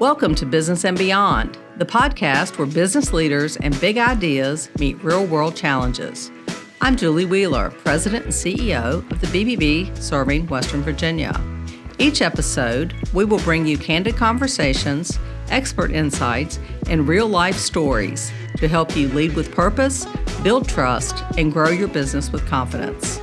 Welcome to Business and Beyond, the podcast where business leaders and big ideas meet real-world challenges. I'm Julie Wheeler, President and CEO of the BBB serving Western Virginia. Each episode, we will bring you candid conversations, expert insights, and real-life stories to help you lead with purpose, build trust, and grow your business with confidence.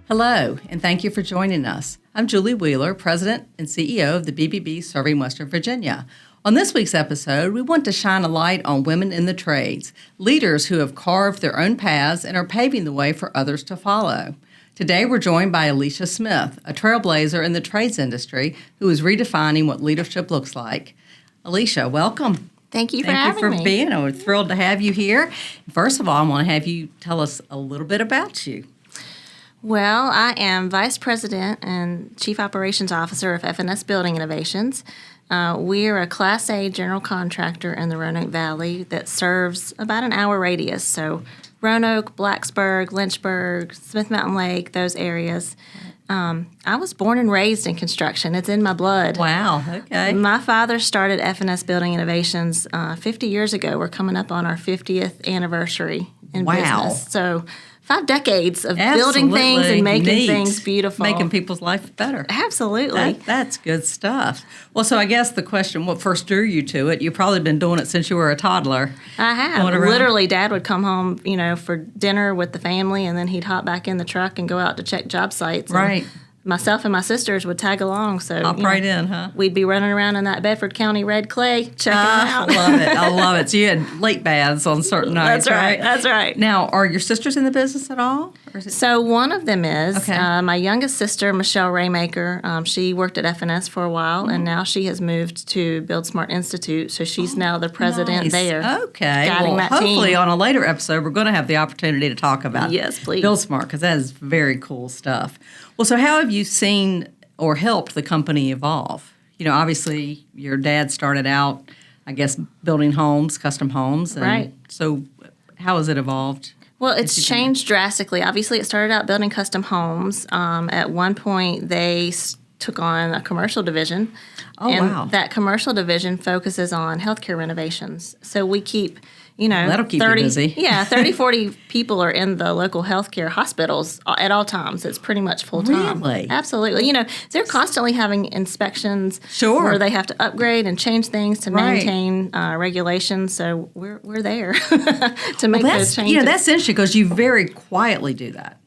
Hello, and thank you for joining us. I'm Julie Wheeler, President and CEO of the BBB serving Western Virginia. On this week's episode, we want to shine a light on women in the trades, leaders who have carved their own paths and are paving the way for others to follow. Today, we're joined by Alicia Smith, a trailblazer in the trades industry who is redefining what leadership looks like. Alicia, welcome. Thank you for having me. Thank you for being here. We're thrilled to have you here. First of all, I want to have you tell us a little bit about you. Well, I am Vice President and Chief Operations Officer of FNS Building Innovations. We're a Class A general contractor in the Roanoke Valley that serves about an hour radius. So Roanoke, Blacksburg, Lynchburg, Smith Mountain Lake, those areas. I was born and raised in construction. It's in my blood. Wow, okay. My father started FNS Building Innovations 50 years ago. We're coming up on our 50th anniversary in business. So 5 decades of building things and making things beautiful. Making people's life better. Absolutely. That's good stuff. Well, so I guess the question, what first drew you to it? You've probably been doing it since you were a toddler. I have. Literally, Dad would come home, for dinner with the family, and then he'd hop back in the truck and go out to check job sites. Right. Myself and my sisters would tag along. So hop right in, huh? We'd be running around in that Bedford County red clay, checking them out. I love it. So you had late baths on certain nights, right? That's right. Now, are your sisters in the business at all? So one of them is. Okay. My youngest sister, Michelle Raymaker, she worked at FNS for a while, and now she has moved to Build Smart Institute. So she's now the president there. Okay. Guiding that hopefully team. On a later episode, we're going to have the opportunity to talk about Yes, please. Build Smart, because that is very cool stuff. Well, so how have you seen or helped the company evolve? Obviously, your dad started out, I guess, building homes, custom homes. And right. So how has it evolved? Well, it's changed drastically. Obviously, it started out building custom homes. At one point, they took on a commercial division. Oh, and wow. That commercial division focuses on healthcare renovations. So we keep, that'll keep 30, you busy. Yeah, 30, 40 people are in the local healthcare hospitals at all times. It's pretty much full-time. Really? Absolutely. They're constantly having inspections Sure. where they have to upgrade and change things to maintain regulations. So we're there to make those changes. That's interesting because you very quietly do that.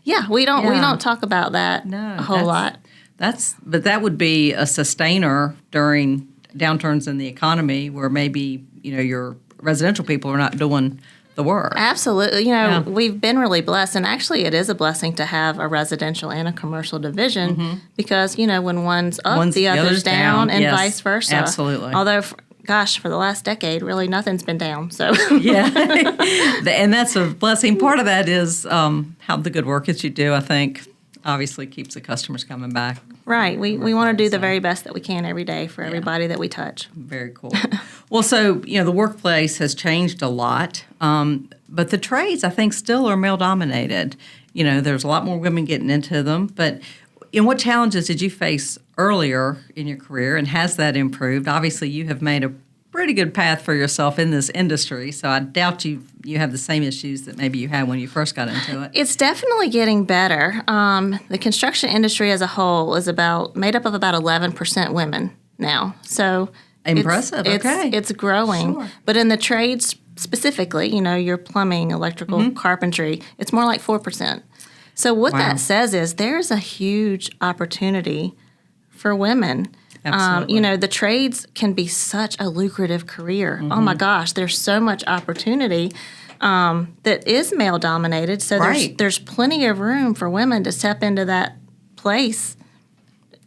Yeah, we don't talk about that a whole lot. But that would be a sustainer during downturns in the economy where maybe, your residential people are not doing the work. Absolutely. We've been really blessed, and actually it is a blessing to have a residential and a commercial division because, when one's up, the other's down, and vice versa. Absolutely. Although, for the last decade, really nothing's been down. So yeah, and that's a blessing. Part of that is how the good work that you do, I think, obviously keeps the customers coming back. Right. We want to do the very best that we can every day for everybody that we touch. Very cool. Well, so, the workplace has changed a lot, but the trades, I think, still are male-dominated. There's a lot more women getting into them, but what challenges did you face earlier in your career, and has that improved? Obviously, you have made a pretty good path for yourself in this industry, so I doubt you have the same issues that maybe you had when you first got into it. It's definitely getting better. The construction industry as a whole is made up of about 11% women now. So impressive. It's growing. Sure. But in the trades specifically, your plumbing, electrical, carpentry, it's more like 4%. So what that says is there's a huge opportunity for women. Absolutely. The trades can be such a lucrative career. Oh my gosh, there's so much opportunity that is male dominated. So there's plenty of room for women to step into that place.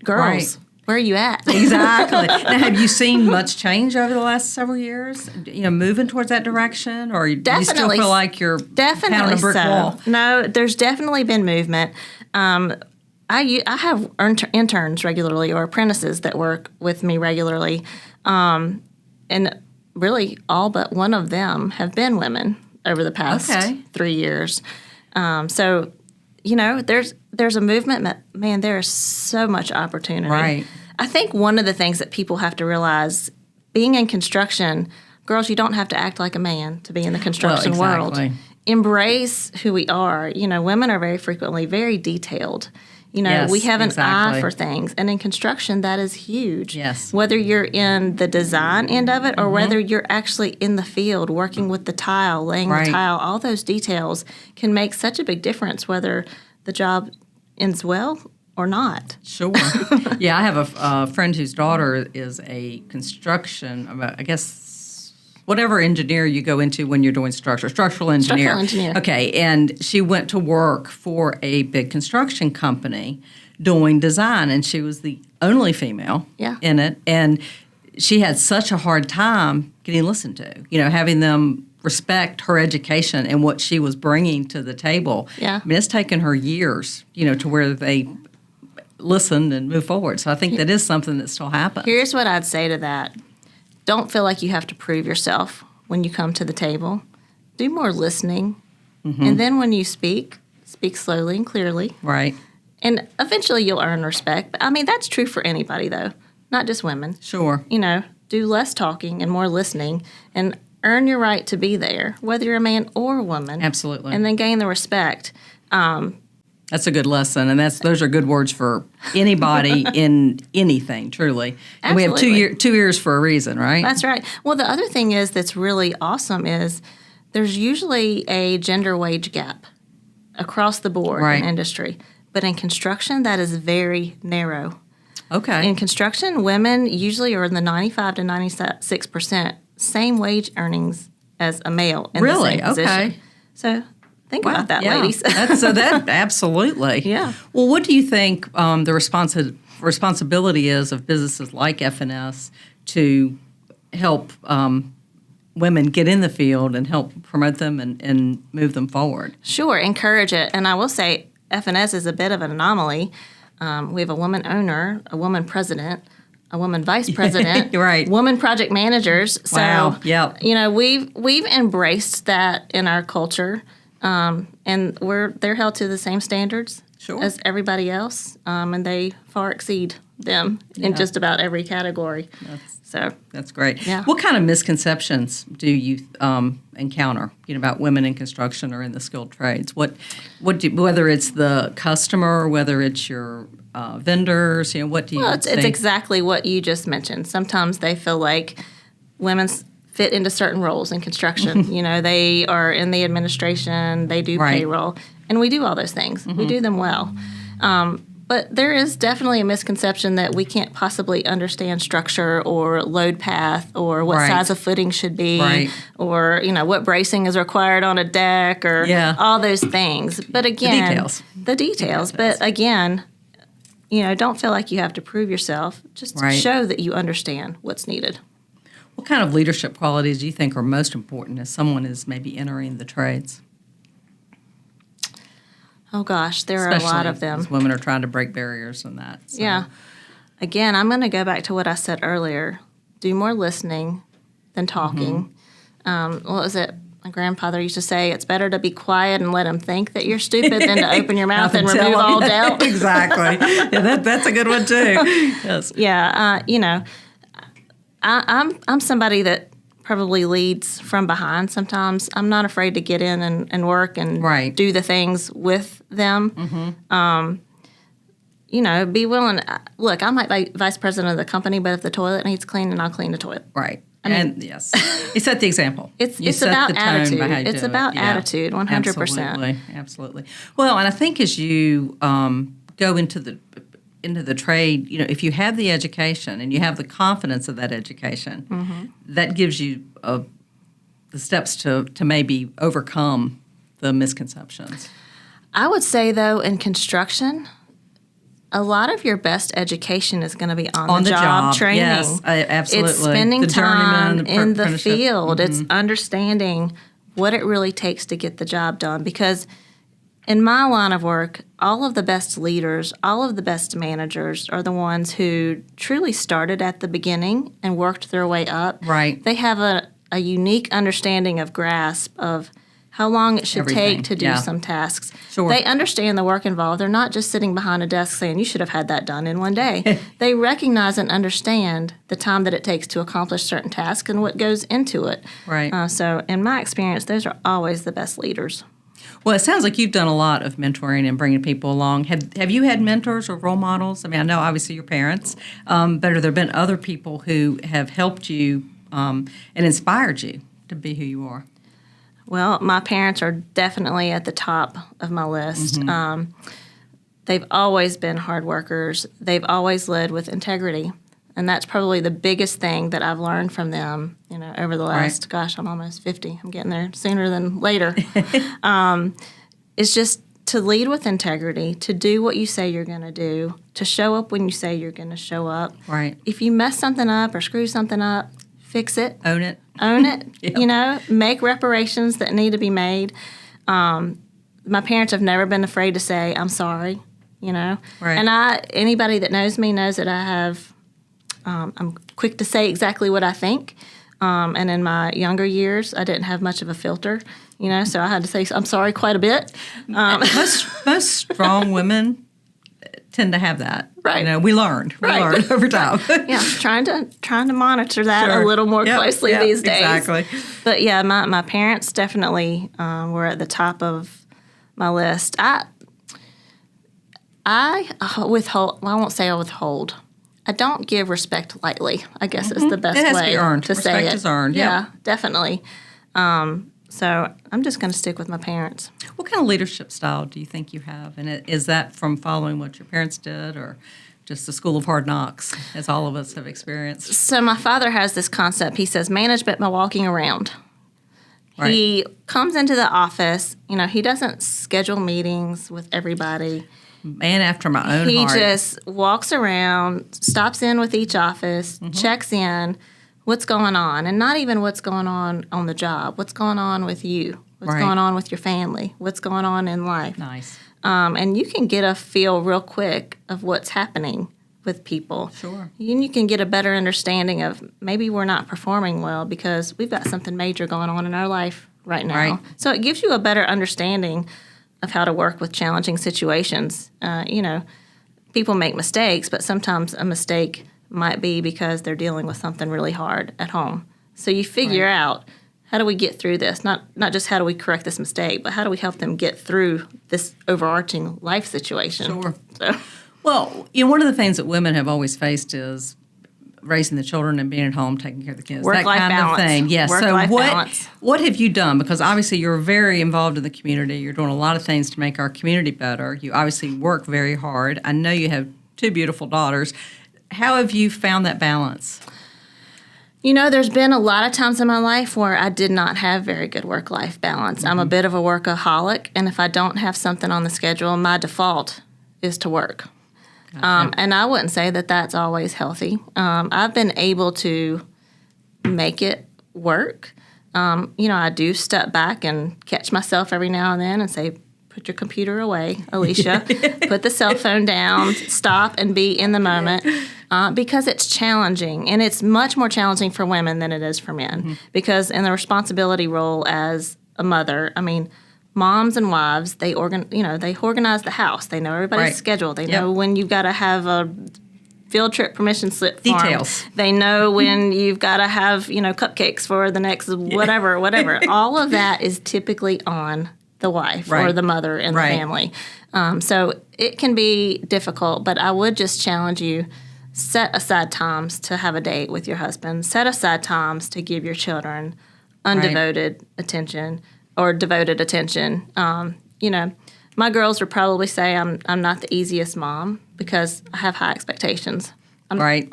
Girls, where are you at? Exactly. Now, have you seen much change over the last several years? Moving towards that direction, or do you still feel like you're pounding a brick wall? No, there's definitely been movement. I have interns regularly or apprentices that work with me regularly, and really all but one of them have been women over the past 3 years. So there's a movement, man, there is so much opportunity. Right. I think one of the things that people have to realize, being in construction, girls, you don't have to act like a man to be in the construction world. Embrace who we are. Women are very frequently very detailed. Yes, we have an eye exactly. for things. And in construction, that is huge. Yes. Whether you're in the design end of it or whether you're actually in the field working with the tile, laying Right. the tile, all those details can make such a big difference whether the job ends well or not. Sure. Yeah, I have a friend whose daughter is a construction, I guess, whatever engineer you go into when you're doing structural engineer. Structural engineer. Okay, and she went to work for a big construction company doing design, and she was the only female Yeah. in it, and she had such a hard time getting listened to, having them respect her education and what she was bringing to the table. Yeah. I mean, it's taken her years, to where they listened and move forward. So I think that is something that still happens. Here's what I'd say to that. Don't feel like you have to prove yourself when you come to the table. Do more listening. And then when you speak slowly and clearly. Right. And eventually you'll earn respect. But, that's true for anybody, though, not just women. Sure. Do less talking and more listening and earn your right to be there, whether you're a man or a woman. Absolutely. And then gain the respect. That's a good lesson, and those are good words for anybody in anything, truly. And we have Absolutely. 2 years for a reason, right? That's right. Well, the other thing that's really awesome is there's usually a gender wage gap across the board Right. in industry. But in construction, that is very narrow. Okay. In construction, women usually are in the 95 to 96% same wage earnings as a male in Really? the same position. Okay. So think about that, yeah. ladies. that absolutely. Yeah. Well, what do you think the responsibility is of businesses like F&S to help women get in the field and help promote them and move them forward? Sure, encourage it. And I will say F&S is a bit of an anomaly. We have a woman owner, a woman president, a woman vice president, Right. woman project managers. So, Wow, yep. we've embraced that in our culture, and they're held to the same standards Sure. as everybody else, and they far exceed them in just about every category. That's great. Yeah. What kind of misconceptions do you encounter, about women in construction or in the skilled trades? Whether it's the customer, whether it's your vendors, what do you Well, it's think? exactly what you just mentioned. Sometimes they feel like women fit into certain roles in construction. They are in the administration, they do Right. payroll, and we do all those things. We do them well. But there is definitely a misconception that we can't possibly understand structure or load path or what Right. size of footing should be Right. or, what bracing is required on a deck or Yeah. all those things. But again, details. The details. But again, don't feel like you have to prove yourself. Just Right. show that you understand what's needed. What kind of leadership qualities do you think are most important as someone is maybe entering the trades? Oh, gosh, there are a lot of them. As women are trying to break barriers and that. So. Yeah. Again, I'm going to go back to what I said earlier. Do more listening than talking. What was it? My grandfather used to say, it's better to be quiet and let them think that you're stupid than to open your mouth and remove all doubt. Exactly. Yeah, that's a good one, too. Yes. Yeah, I'm somebody that probably leads from behind sometimes. I'm not afraid to get in and work and Right. do the things with them. Be willing. Look, I'm like vice president of the company, but if the toilet needs cleaning, I'll clean the toilet. Right. And yes, you set the example. It's set about the tone attitude. by how you It's do it. about Yeah. attitude, 100%. Absolutely. Well, and I think as you go into the trade, if you have the education and you have the confidence of that education, that gives you the steps to maybe overcome the misconceptions. I would say, though, in construction, a lot of your best education is going to be on the job training. Yes, absolutely. It's spending The journeyman, time in the apprenticeship. field. It's understanding what it really takes to get the job done. Because in my line of work, all of the best leaders, all of the best managers are the ones who truly started at the beginning and worked their way up. Right. They have a unique understanding of grasp of how long it should Everything, take to do yeah. some tasks. Sure. They understand the work involved. They're not just sitting behind a desk saying, you should have had that done in one day. They recognize and understand the time that it takes to accomplish certain tasks and what goes into it. Right. So in my experience, those are always the best leaders. Well, it sounds like you've done a lot of mentoring and bringing people along. Have you had mentors or role models? I mean, I know obviously your parents, but have there been other people who have helped you and inspired you to be who you are? Well, my parents are definitely at the top of my list. Mm-hmm. They've always been hard workers. They've always led with integrity. And that's probably the biggest thing that I've learned from them, over the last, gosh, I'm almost 50. I'm getting there sooner than later. It's just to lead with integrity, to do what you say you're going to do, to show up when you say you're going to show up. Right. If you mess something up or screw something up, fix it. Own it. Own it. Yep. Make reparations that need to be made. My parents have never been afraid to say, I'm sorry, Right. And anybody that knows me knows that I have, I'm quick to say exactly what I think. And in my younger years, I didn't have much of a filter, so I had to say I'm sorry quite a bit. Most strong women tend to have that. Right. We learned. We Right. learned over time. Yeah, trying to monitor that Sure. a little more Yep, closely yep, these days. Exactly. But yeah, my parents definitely were at the top of my list. I withhold. Well, I won't say I withhold. I don't give respect lightly, I guess is the best It has to way be earned. to say it. Respect is earned, Yeah, definitely. So I'm just going to stick with my parents. What kind of leadership style do you think you have? And is that from following what your parents did or just the school of hard knocks, as all of us have experienced? So my father has this concept. He says management by walking around. Right. He comes into the office. He doesn't schedule meetings with everybody. Man after my own He heart. just walks around, stops in with each office, checks in, what's going on, and not even what's going on the job. What's going on with you? What's Right. going on with your family? What's going on in life? Nice. And you can get a feel real quick of what's happening with people. Sure. And you can get a better understanding of maybe we're not performing well because we've got something major going on in our life right now. Right. So it gives you a better understanding of how to work with challenging situations. People make mistakes, but sometimes a mistake might be because they're dealing with something really hard at home. So you figure out, how do we get through this? Not just how do we correct this mistake, but how do we help them get through this overarching life situation? Sure. So, Well, one of the things that women have always faced is raising the children and being at home, taking care of the kids, that Work-life kind balance. of thing. Yes. Work-life so balance. what have you done? Because obviously you're very involved in the community. You're doing a lot of things to make our community better. You obviously work very hard. I know you have 2 beautiful daughters. How have you found that balance? there's been a lot of times in my life where I did not have very good work-life balance. I'm a bit of a workaholic, and if I don't have something on the schedule, my default is to work. And I wouldn't say that that's always healthy. I've been able to make it work. I do step back and catch myself every now and then and say, put your computer away, Alicia. Put the cell phone down. Stop and be in the moment. Because it's challenging. And it's much more challenging for women than it is for men. Because in the responsibility role as a mother, moms and wives, they organize the house. They know everybody's Right. schedule. They know when you've got to have a field trip permission slip form. Details. They know when you've got to have, cupcakes for the next whatever. All of that is typically on the wife or Right. the mother in the Right. family. So it can be difficult, but I would just challenge you, set aside times to have a date with your husband. Set aside times to give your children undevoted attention or devoted attention. My girls would probably say I'm not the easiest mom because I have high expectations. I'm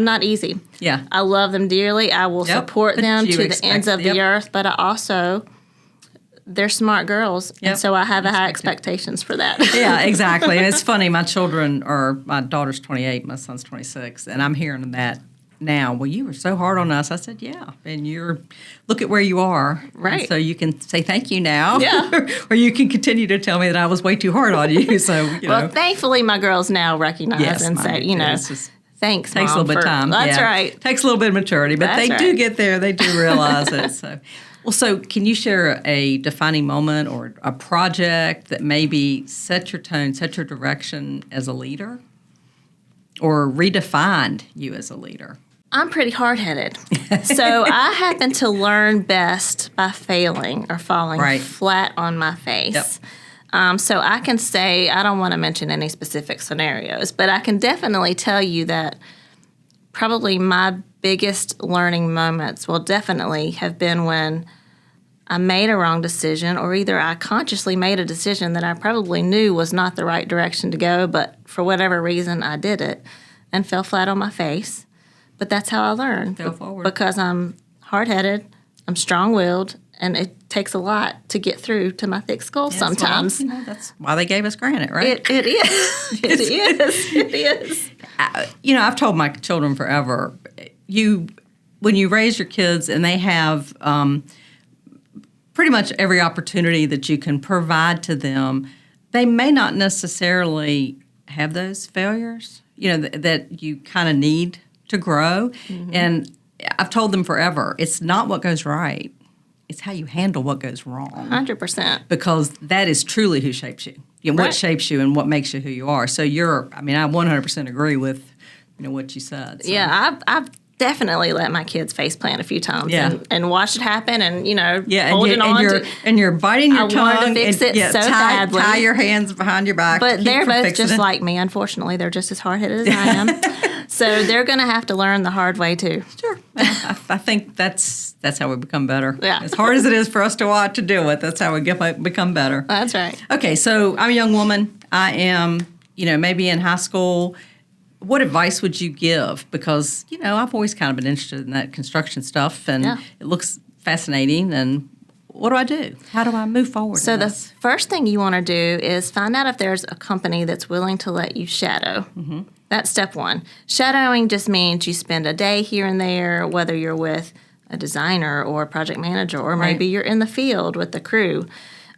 not easy. Yeah. I love them dearly. I will support But them you to the expect- ends of yep. the earth, but I also, they're smart girls, Yep. and so I have high expectations for that. Yeah, exactly. And it's funny, my daughter's 28, my son's 26, and I'm hearing that now. Well, you were so hard on us. I said, yeah. And look at where you are. Right. And so you can say thank you now. Yeah. Or you can continue to tell me that I was way too hard on you. So, Well, thankfully, my girls now recognize Yes, and mine say, do too. It's just thanks, takes Mom, a little bit of for- time. That's yeah. right. Takes a little bit of maturity, but That's they do right. get there. They do realize it. So, Well, so can you share a defining moment or a project that maybe set your tone, set your direction as a leader, or redefined you as a leader? I'm pretty hard-headed. So I happen to learn best by failing or falling flat on my face. So I can say, I don't want to mention any specific scenarios, but I can definitely tell you that probably my biggest learning moments will definitely have been when I made a wrong decision, or either I consciously made a decision that I probably knew was not the right direction to go, but for whatever reason I did it and fell flat on my face. But that's how I learn. Go forward. Because I'm hard-headed, I'm strong-willed, and it takes a lot to get through to my thick skull sometimes. Well, that's why they gave us granite, right? It is. It is. I've told my children forever, when you raise your kids and they have pretty much every opportunity that you can provide to them, they may not necessarily have those failures, that you kind of need to grow. Mm-hmm. And I've told them forever, it's not what goes right. It's how you handle what goes wrong. 100%. Because that is truly who shapes you. What shapes you and what makes you who you are. So I 100% agree with, what you said. So. Yeah, I've definitely let my kids face plant a few times and watched it happen and, holding on and you're biting your tongue. I wanted to fix it so badly. Tie your hands behind your back. But they're both just like me. Unfortunately, they're just as hard-headed as I am. So they're going to have to learn the hard way, too. Sure. I think that's how we become better. Yeah. As hard as it is for us to watch to deal with, that's how we become better. That's right. Okay, so I'm a young woman. I am, maybe in high school. What advice would you give? Because, I've always kind of been interested in that construction stuff, and it looks fascinating. And what do I do? How do I move forward? So the first thing you want to do is find out if there's a company that's willing to let you shadow. Mm-hmm. That's step one. Shadowing just means you spend a day here and there, whether you're with a designer or a project manager, or maybe you're in the field with the crew.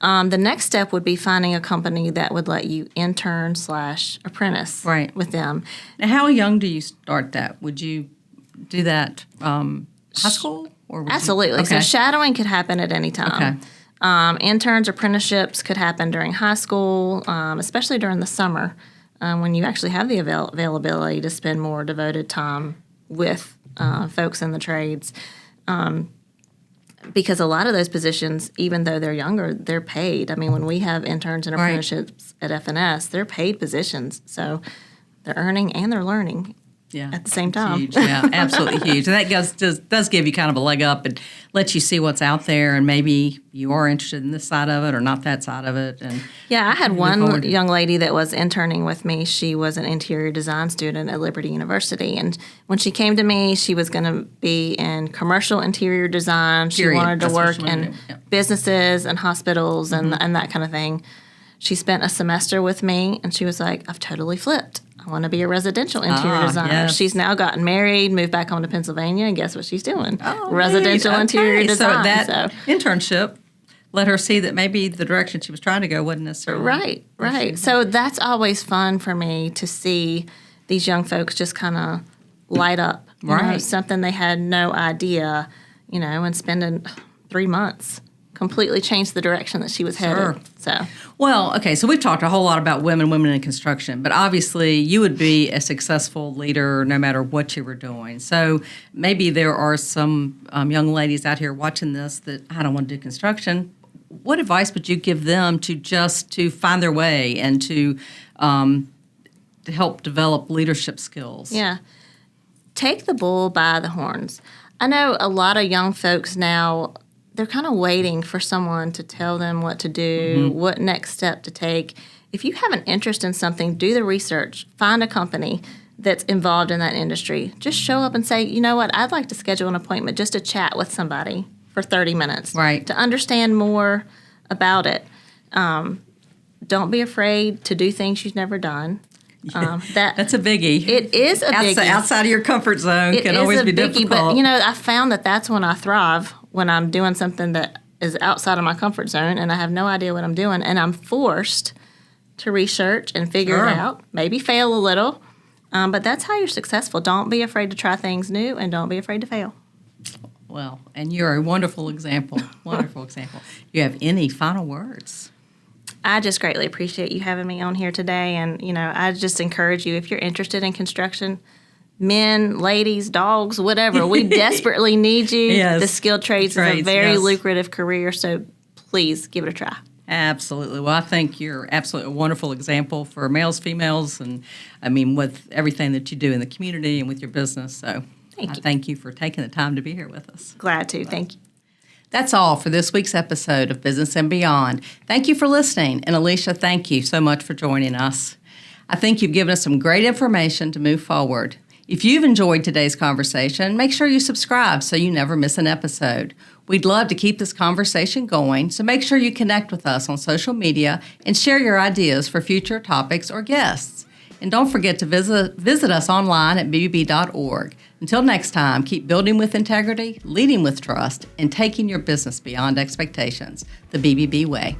The next step would be finding a company that would let you intern/apprentice with them. Now, how young do you start that? Would you do that high school? Absolutely. Okay. So shadowing could happen at any time. Okay. Interns, apprenticeships could happen during high school, especially during the summer when you actually have the availability to spend more devoted time with folks in the trades. Because a lot of those positions, even though they're younger, they're paid. I mean, when we have interns and apprenticeships at FNS, they're paid positions. So they're earning and they're learning at the same time. Huge. Yeah, absolutely huge. And that does give you kind of a leg up and lets you see what's out there, and maybe you are interested in this side of it or not that side of it. And I had one young lady that was interning with me. She was an interior design student at Liberty University, and when she came to me, she was going to be in commercial interior design. She wanted to work in businesses and hospitals and that kind of thing. She spent a semester with me, and she was like, I've totally flipped. I want to be a residential interior designer. Yes. She's now gotten married, moved back home to Pennsylvania, and guess what she's doing? Residential interior design. So that internship let her see that maybe the direction she was trying to go wasn't necessarily right. So that's always fun for me to see these young folks just kind of light up. Something they had no idea, and spending 3 months completely changed the direction that she was headed. So we've talked a whole lot about women in construction, but obviously you would be a successful leader no matter what you were doing. So maybe there are some young ladies out here watching this that I don't want to do construction. What advice would you give them to find their way and to help develop leadership skills? Yeah. Take the bull by the horns. I know a lot of young folks now, they're kind of waiting for someone to tell them what to do, what next step to take. If you have an interest in something, do the research. Find a company that's involved in that industry. Just show up and say, you know what, I'd like to schedule an appointment just to chat with somebody for 30 minutes to understand more about it. Don't be afraid to do things you've never done. That's a biggie. It is a biggie. Outside of your comfort zone can always be difficult. But, I found that's when I thrive, when I'm doing something that is outside of my comfort zone and I have no idea what I'm doing, and I'm forced to research and figure it out, maybe fail a little, but that's how you're successful. Don't be afraid to try things new, and don't be afraid to fail. Well, and you're a wonderful example. Wonderful example. Do you have any final words? I just greatly appreciate you having me on here today. And, I just encourage you, if you're interested in construction, men, ladies, dogs, whatever, we desperately need you. Yes. The skilled trades is a very lucrative career, so please give it a try. Absolutely. Well, I think you're absolutely a wonderful example for males, females, and with everything that you do in the community and with your business. So thank you for taking the time to be here with us. Glad to. Thank you. That's all for this week's episode of Business and Beyond. Thank you for listening. And Alicia, thank you so much for joining us. I think you've given us some great information to move forward. If you've enjoyed today's conversation, make sure you subscribe so you never miss an episode. We'd love to keep this conversation going, so make sure you connect with us on social media and share your ideas for future topics or guests. And don't forget to visit us online at bbb.org. Until next time, keep building with integrity, leading with trust, and taking your business beyond expectations. The BBB way.